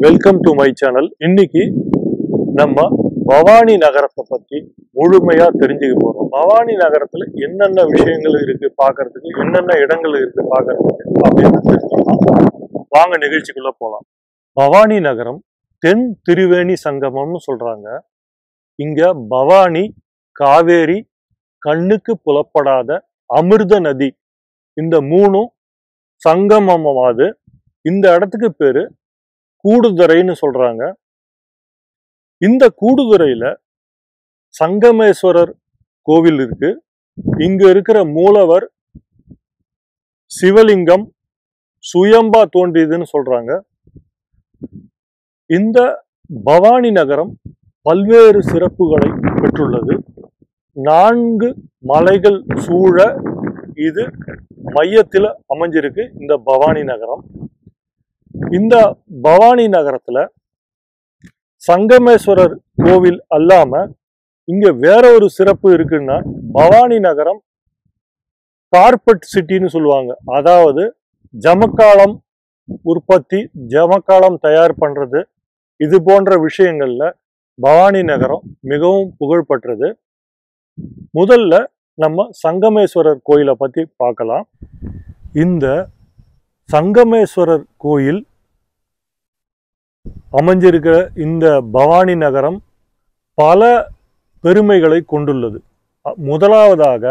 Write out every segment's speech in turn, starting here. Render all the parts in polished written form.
Welcome to my channel. இன்னைக்கு நம்ம பவானி நகரத்தை பத்தி முழுமையா தெரிஞ்சுக்க போறோம். பவானி நகரத்துல என்னென்ன விஷயங்கள் இருக்கு பாக்குறதுக்கு, என்னென்ன இடங்கள் இருக்கு பாக்குறதுக்கு அப்படின்னு தெரிஞ்சுக்கலாம். வாங்க நிகழ்ச்சிக்குள்ள போலாம். பவானி நகரம் தென் திரிவேணி சங்கமம்னு சொல்றாங்க. இங்க பவானி, காவேரி, கண்ணுக்கு புலப்படாத அமிர்த நதி, இந்த மூணும் சங்கமமாவது. இந்த இடத்துக்கு பேரு கூடுதுறைன்னு சொல்றாங்க. இந்த கூடுதுறையில சங்கமேஸ்வரர் கோவில் இருக்கு. இங்க இருக்கிற மூலவர் சிவலிங்கம் சுயம்பா தோன்றியதுன்னு சொல்றாங்க. இந்த பவானி நகரம் பல்வேறு சிறப்புகளை பெற்றுள்ளது. 4 மலைகள் சூழ இது மையத்தில் அமைஞ்சிருக்கு இந்த பவானி நகரம். இந்த பவானி நகரத்துல சங்கமேஸ்வரர் கோவில் அல்லாம இங்க வேற ஒரு சிறப்பு இருக்குன்னா, பவானி நகரம் கார்பெட் சிட்டின்னு சொல்லுவாங்க. அதாவது ஜமக்காலம் உற்பத்தி, ஜமக்காலம் தயார் பண்றது, இது போன்ற விஷயங்கள்ல பவானி நகரம் மிகவும் புகழ்பெற்றது. முதல்ல நம்ம சங்கமேஸ்வரர் கோயிலை பத்தி பார்க்கலாம். இந்த சங்கமேஸ்வரர் கோயில் அமைஞ்சிருக்கிற இந்த பவானி நகரம் பல பெருமைகளை கொண்டுள்ளது. முதலாவதாக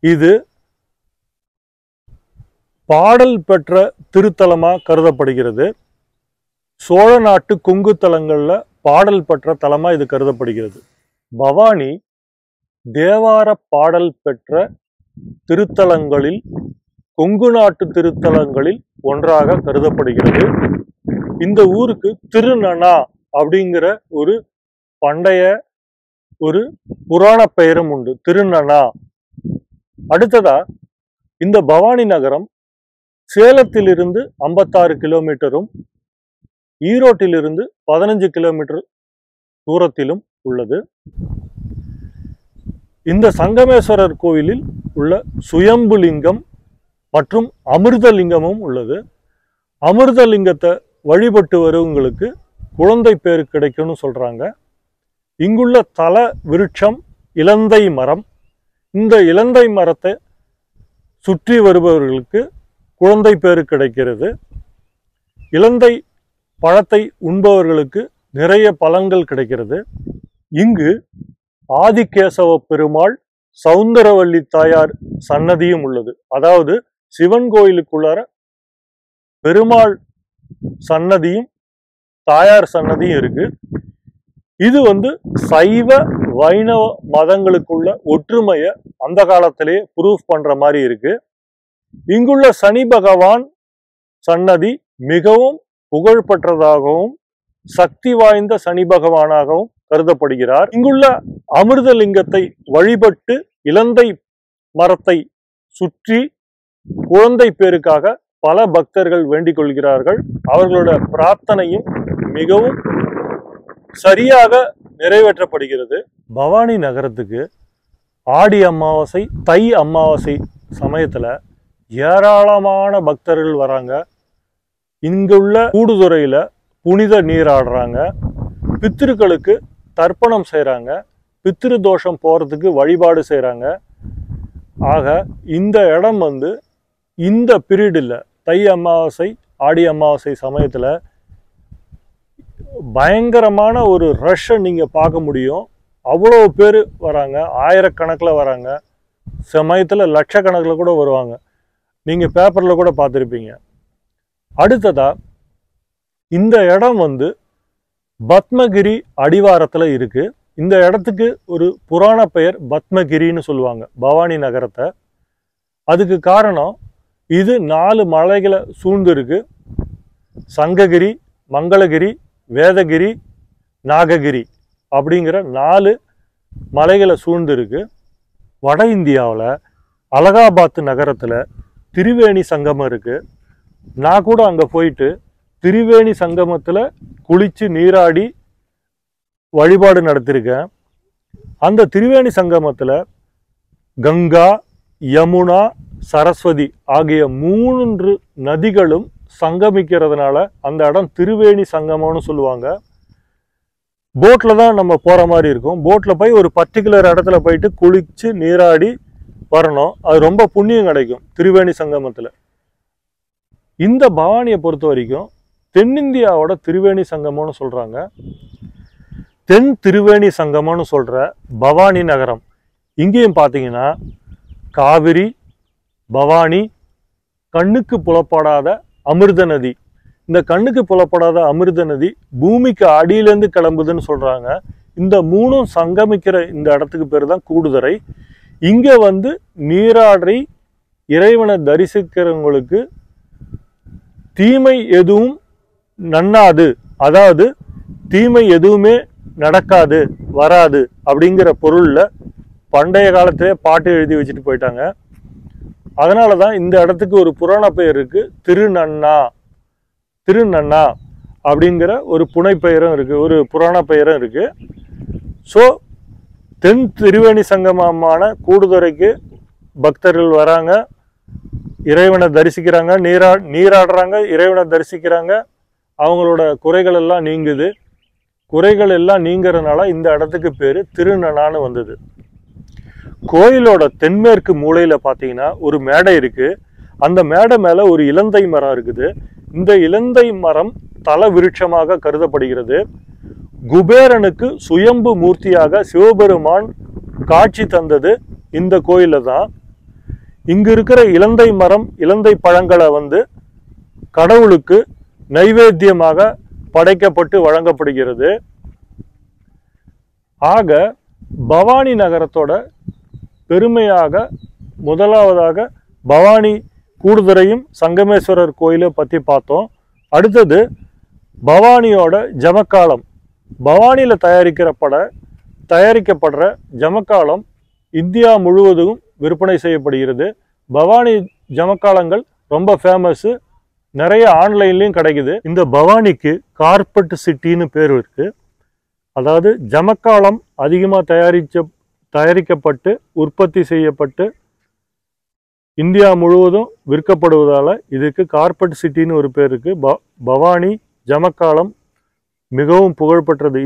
இது பாடல் பெற்ற திருத்தலமா கருதப்படுகிறது. சோழ நாட்டு கொங்கு தலங்கள்ல பாடல் பெற்ற தலமா இது கருதப்படுகிறது. பவானி தேவார பாடல் பெற்ற திருத்தலங்களில், கொங்கு நாட்டு திருத்தலங்களில் ஒன்றாக கருதப்படுகிறது. இந்த ஊருக்கு திருநனா அப்படிங்கிற ஒரு பண்டைய ஒரு புராண பெயரும் உண்டு, திருநனா. அடுத்ததா இந்த பவானி நகரம் சேலத்திலிருந்து 56 கிலோமீட்டரும், ஈரோட்டிலிருந்து 15 கிலோமீட்டர் தூரத்திலும் உள்ளது. இந்த சங்கமேஸ்வரர் கோவிலில் உள்ள சுயம்புலிங்கம் மற்றும் அமிர்தலிங்கமும் உள்ளது. அமிர்தலிங்கத்தை வழிபட்டு வருவங்களுக்கு குழந்தை பேரு கிடைக்கும்னு சொல்றாங்க. இங்குள்ள தல விருட்சம் இலந்தை மரம். இந்த இலந்தை மரத்தை சுற்றி வருபவர்களுக்கு குழந்தை பேரு கிடைக்கிறது. இலந்தை பழத்தை உண்பவர்களுக்கு நிறைய பலன்கள் கிடைக்கிறது. இங்கு ஆதிகேசவ பெருமாள், சௌந்தரவல்லி தாயார் சன்னதியும் உள்ளது. அதாவது சிவன் கோயிலுக்குள்ளார பெருமாள் சன்னதியும் தாயார் சன்னதியும் இருக்கு. இது சைவ வைணவ மதங்களுக்குள்ள ஒற்றுமையை அந்த காலத்திலேயே ப்ரூஃப் பண்ற மாதிரி இருக்கு. இங்குள்ள சனி பகவான் சன்னதி மிகவும் புகழ்பெற்றதாகவும் சக்தி வாய்ந்த சனி பகவானாகவும் கருதப்படுகிறார். இங்குள்ள அமிர்தலிங்கத்தை வழிபட்டு இலந்தை மரத்தை சுற்றி குழந்தை பேருக்காக பல பக்தர்கள் வேண்டிக் கொள்கிறார்கள். அவர்களோட பிரார்த்தனையும் மிகவும் சரியாக நிறைவேற்றப்படுகிறது. பவானி நகரத்துக்கு ஆடி அமாவாசை, தை அமாவாசை சமயத்துல ஏராளமான பக்தர்கள் வராங்க. இங்குள்ள கூடுதுறையில புனித நீராடுறாங்க, பித்திருக்களுக்கு தர்ப்பணம் செய்யறாங்க, பித்திரு தோஷம் போறதுக்கு வழிபாடு செய்யறாங்க. ஆக இந்த இடம் இந்த பீரியடில் தை அமாவாசை, ஆடி அமாவாசை சமயத்துல பயங்கரமான ஒரு ரஷ்ஷை நீங்க பார்க்க முடியும். அவ்வளோ பேர் வராங்க, ஆயிரக்கணக்கில் வராங்க, சமயத்துல லட்சக்கணக்கில் கூட வருவாங்க. நீங்க பேப்பர்ல கூட பார்த்துருப்பீங்க. அடுத்ததா இந்த இடம் பத்மகிரி அடிவாரத்துல இருக்கு. இந்த இடத்துக்கு ஒரு புராண பெயர் பத்மகிரின்னு சொல்லுவாங்க பவானி நகரத்தை. அதுக்கு காரணம் இது 4 மலைகளை சூழ்ந்து இருக்கு. சங்ககிரி, மங்களகிரி, வேதகிரி, நாககிரி அப்படிங்கிற 4 மலைகளை சூழ்ந்து இருக்கு. வட இந்தியாவில் அலகாபாத் நகரத்துல திரிவேணி சங்கமம் இருக்கு. நான் கூட அங்க போயிட்டு திரிவேணி சங்கமத்துல குளிச்சு நீராடி வழிபாடு நடத்திருக்கேன். அந்த திரிவேணி சங்கமத்துல கங்கா, யமுனா, சரஸ்வதி ஆகிய 3 நதிகளும் சங்கமிக்கிறதுனால அந்த இடம் திருவேணி சங்கமம்னு சொல்லுவாங்க. போட்ல தான் நம்ம போற மாதிரி இருக்கும். போட்ல போய் ஒரு பர்டிகுலர் இடத்துல போயிட்டு குளிச்சு நீராடி வரணும். அது ரொம்ப புண்ணியம் கிடைக்கும் திருவேணி சங்கமத்துல. இந்த பவானியை பொறுத்த வரைக்கும் தென்னிந்தியாவோட திருவேணி சங்கமம்னு சொல்றாங்க. தென் திருவேணி சங்கமம்னு சொல்ற பவானி நகரம் இங்கேயும் பார்த்தீங்கன்னா காவிரி, பவானி, கண்ணுக்கு புலப்படாத அமிர்த நதி. இந்த கண்ணுக்கு புலப்படாத அமிர்த நதி பூமிக்கு அடியிலேருந்து கிளம்புதுன்னு சொல்றாங்க. இந்த மூணும் சங்கமிக்கிற இந்த இடத்துக்கு பேர் தான் கூடுதுறை. இங்க வந்து நீராடி இறைவனை தரிசிக்கிறவங்களுக்கு தீமை எதுவும் நன்னாது, அதாவது தீமை எதுவுமே நடக்காது, வராது அப்படிங்கிற பொருள்ல பண்டைய காலத்திலே பாட்டு எழுதி வச்சுட்டு போயிட்டாங்க. அதனாலதான் இந்த இடத்துக்கு ஒரு புராண பெயர் இருக்கு, திருநன்னா. திருநன்னா அப்படிங்கிற ஒரு புனைப்பெயரும் இருக்கு, ஒரு புராண பெயரும் இருக்கு. ஸோ தென் திருவேணி சங்கமமான கூடுதுறைக்கு பக்தர்கள் வராங்க, இறைவனை தரிசிக்கிறாங்க, நீராடுறாங்க, இறைவனை தரிசிக்கிறாங்க. அவங்களோட குறைகள் எல்லாம் நீங்குது. குறைகள் எல்லாம் நீங்கிறதுனால இந்த இடத்துக்கு பேரு திருநன்னான்னு வந்தது. கோயிலோட தென்மேற்கு மூலையில பார்த்தீங்கன்னா ஒரு மேடை இருக்கு. அந்த மேடை மேல ஒரு இலந்தை மரம் இருக்குது. இந்த இலந்தை மரம் தல விருட்சமாக கருதப்படுகிறது. குபேரனுக்கு சுயம்பு மூர்த்தியாக சிவபெருமான் காட்சி தந்தது இந்த கோயில தான். இங்கு இருக்கிற இலந்தை மரம், இலந்தை பழங்களை வந்து கடவுளுக்கு நைவேத்தியமாக படைக்கப்பட்டு வழங்கப்படுகிறது. ஆக பவானி நகரத்தோட பெருமையாக முதலாவதாக பவானி கூடுதுறையும் சங்கமேஸ்வரர் கோயிலை பற்றி பார்த்தோம். அடுத்தது பவானியோட ஜமக்காலம். பவானியில் தயாரிக்கப்படுற ஜமக்காலம் இந்தியா முழுவதும் விற்பனை செய்யப்படுகிறது. பவானி ஜமக்காலங்கள் ரொம்ப ஃபேமஸ், நிறைய ஆன்லைன்லையும் கிடைக்குது. இந்த பவானிக்கு கார்பெட் சிட்டின்னு பேர் இருக்கு. அதாவது ஜமக்காலம் அதிகமாக தயாரிக்கப்பட்டு உற்பத்தி செய்யப்பட்டு இந்தியா முழுவதும் விற்கப்படுவதால இதுக்கு கார்பெட் சிட்டின்னு ஒரு பேர் இருக்கு. பவானி ஜமக்காலம் மிகவும் புகழ்பெற்றது.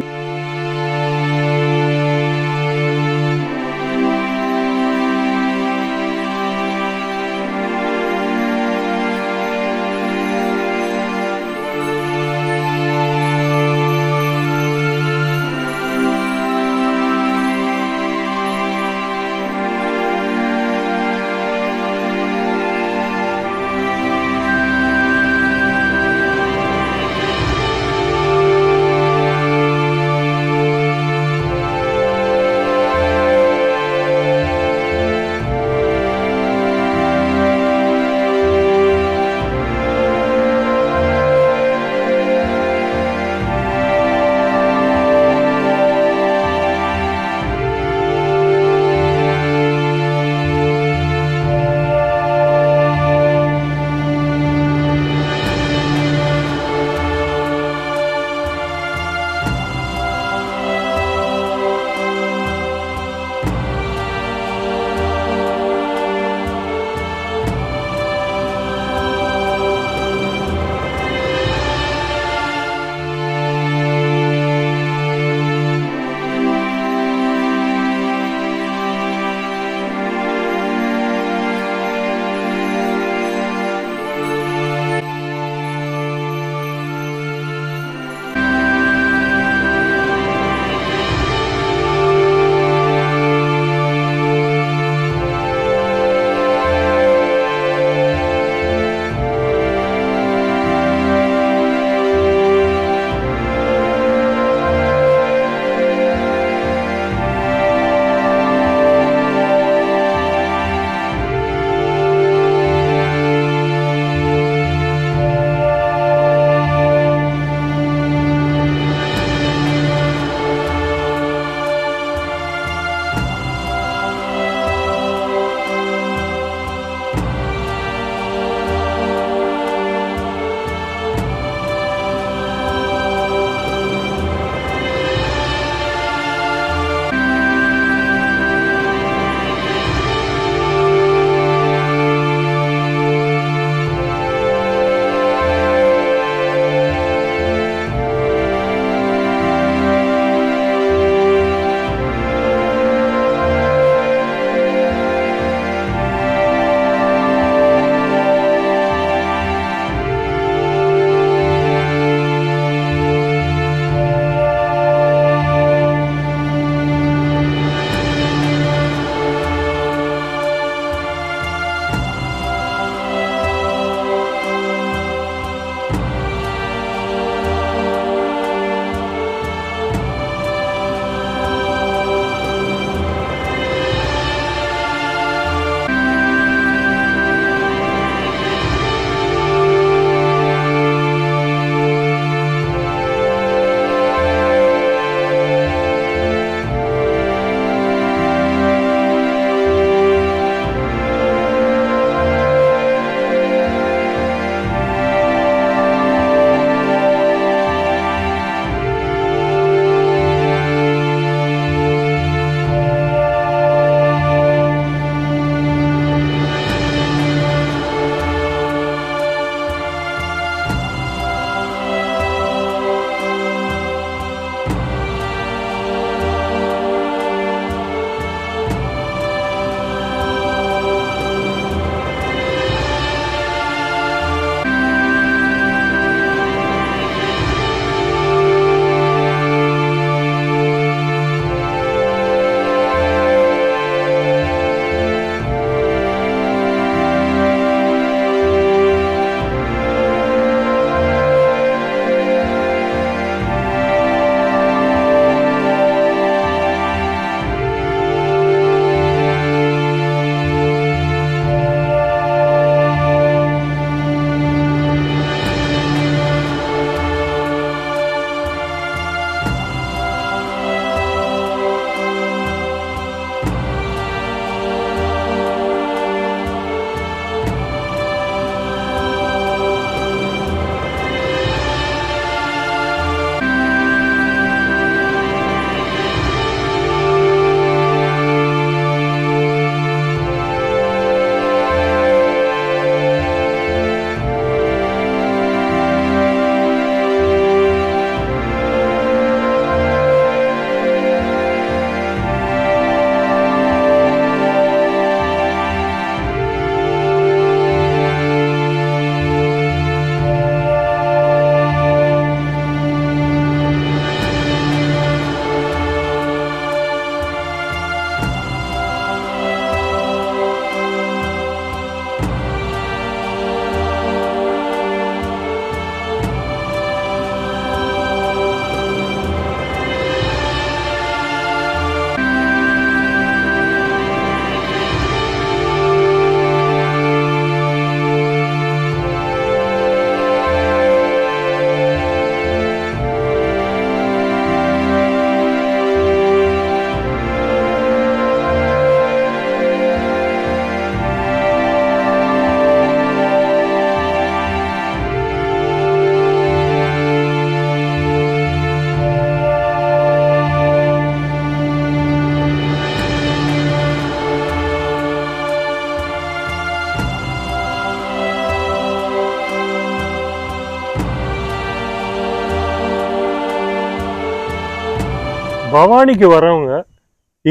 பவானிக்கு வரவங்க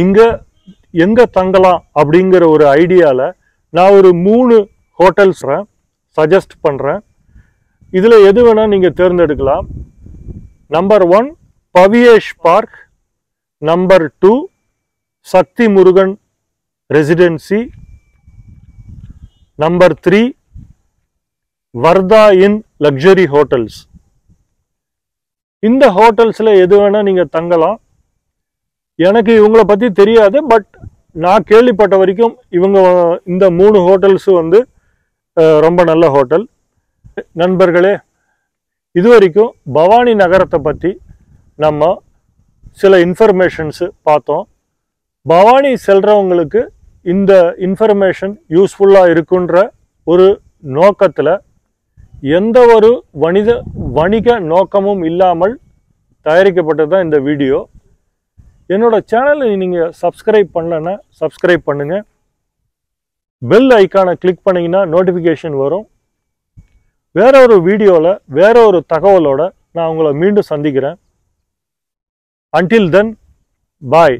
இங்கே எங்கே தங்கலாம் அப்படிங்கிற ஒரு ஐடியாவில் நான் ஒரு 3 ஹோட்டல்ஸ் சஜஸ்ட் பண்ணுறேன். இதில் எது வேணால் நீங்கள் தேர்ந்தெடுக்கலாம். நம்பர் 1 பவியேஷ் பார்க், நம்பர் 2 சக்தி முருகன் ரெசிடென்சி, நம்பர் 3 வர்தா இன் லக்ஸரி ஹோட்டல்ஸ். இந்த ஹோட்டல்ஸில் எது வேணால் நீங்கள் தங்கலாம். எனக்கு இவங்களை பற்றி தெரியாது, பட் நான் கேள்விப்பட்ட வரைக்கும் இவங்க இந்த 3 ஹோட்டல்ஸும் வந்து ரொம்ப நல்ல ஹோட்டல். நண்பர்களே, இது வரைக்கும் பவானி நகரத்தை பற்றி நம்ம சில இன்ஃபர்மேஷன்ஸு பார்த்தோம். பவானி செல்றவங்களுக்கு இந்த இன்ஃபர்மேஷன் யூஸ்ஃபுல்லாக இருக்குன்ற ஒரு நோக்கத்தில் எந்த ஒரு வணிக நோக்கமும் இல்லாமல் தயாரிக்கப்பட்டது தான் இந்த வீடியோ. என்னோட சேனலை நீங்கள் சப்ஸ்கிரைப் பண்ணலன்னா சப்ஸ்கிரைப் பண்ணுங்கள். பெல் ஐக்கானை கிளிக் பண்ணிங்கன்னா நோட்டிஃபிகேஷன் வரும். வேற ஒரு வீடியோவில் வேற ஒரு தகவலோட நான் உங்களை மீண்டும் சந்திக்கிறேன். Until then, bye.